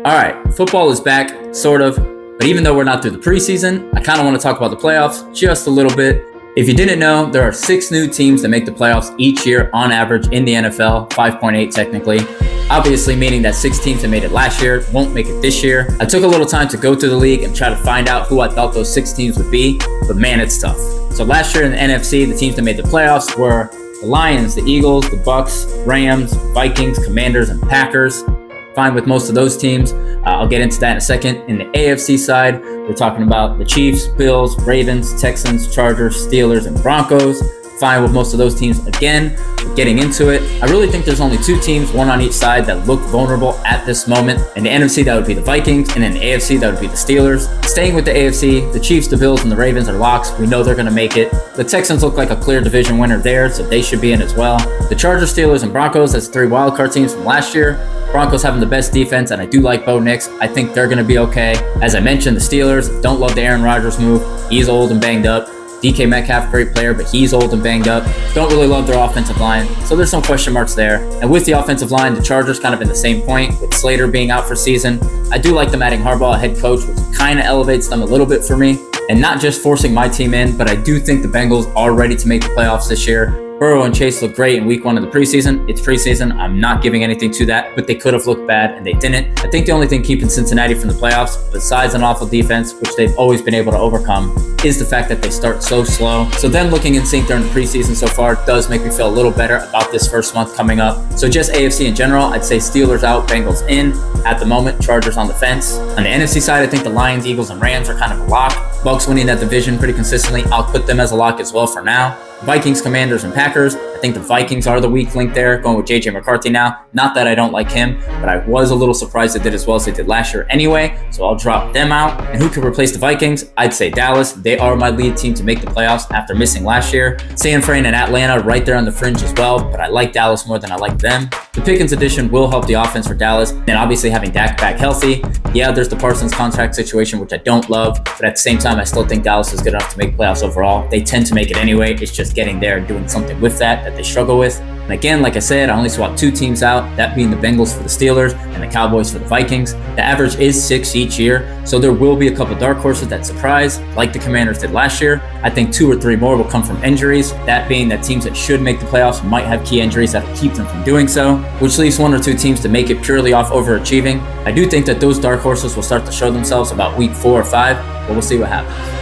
All right, football is back, sort of. But even though we're not through the preseason, I kind of want to talk about the playoffs just a little bit. If you didn't know, there are 6 new teams that make the playoffs each year on average in the NFL, 5.8 technically. Obviously meaning that 6 teams that made it last year won't make it this year. I took a little time to go through the league and try to find out who I thought those 6 teams would be, but man, it's tough. So last year in the NFC, the teams that made the playoffs were the Lions, the Eagles, the Bucks, Rams, Vikings, Commanders, and Packers. Fine with most of those teams. I'll get into that in a second. In the AFC side, we're talking about the Chiefs, Bills, Ravens, Texans, Chargers, Steelers, and Broncos. Fine with most of those teams again. We're getting into it. I really think there's only 2 teams, one on each side, that look vulnerable at this moment. In the NFC, that would be the Vikings, and in the AFC, that would be the Steelers. Staying with the AFC, the Chiefs, the Bills, and the Ravens are locks. We know they're going to make it. The Texans look like a clear division winner there, so they should be in as well. The Chargers, Steelers, and Broncos, that's 3 wildcard teams from last year. Broncos having the best defense, and I do like Bo Nix. I think they're going to be okay. As I mentioned, the Steelers don't love the Aaron Rodgers move. He's old and banged up. DK Metcalf, great player, but he's old and banged up. Don't really love their offensive line, so there's some question marks there. And with the offensive line, the Chargers kind of in the same point, with Slater being out for season. I do like them adding Harbaugh, a head coach, which kind of elevates them a little bit for me. And not just forcing my team in, but I do think the Bengals are ready to make the playoffs this year. Burrow and Chase look great in week 1 of the preseason. It's preseason. I'm not giving anything to that, but they could have looked bad and they didn't. I think the only thing keeping Cincinnati from the playoffs, besides an awful defense, which they've always been able to overcome, is the fact that they start so slow. So then looking in sync during the preseason so far does make me feel a little better about this first month coming up. So just AFC in general, I'd say Steelers out, Bengals in. At the moment, Chargers on the fence. On the NFC side, I think the Lions, Eagles, and Rams are kind of a lock. Bucks winning that division pretty consistently. I'll put them as a lock as well for now. Vikings, Commanders, and Packers. I think the Vikings are the weak link there, going with JJ McCarthy now. Not that I don't like him, but I was a little surprised they did as well as they did last year anyway, so I'll drop them out. And who could replace the Vikings? I'd say Dallas. They are my lead team to make the playoffs after missing last year. San Fran and Atlanta right there on the fringe as well, but I like Dallas more than I like them. The Pickens addition will help the offense for Dallas, and obviously having Dak back healthy. Yeah, there's the Parsons contract situation, which I don't love, but at the same time, I still think Dallas is good enough to make playoffs overall. They tend to make it anyway. It's just getting there and doing something with that they struggle with. And again, like I said, I only swapped 2 teams out, that being the Bengals for the Steelers and the Cowboys for the Vikings. The average is 6 each year, so there will be a couple dark horses that surprise, like the Commanders did last year. I think 2 or 3 more will come from injuries, that being that teams that should make the playoffs might have key injuries that will keep them from doing so, which leaves 1 or 2 teams to make it purely off overachieving. I do think that those dark horses will start to show themselves about week 4 or 5, but we'll see what happens.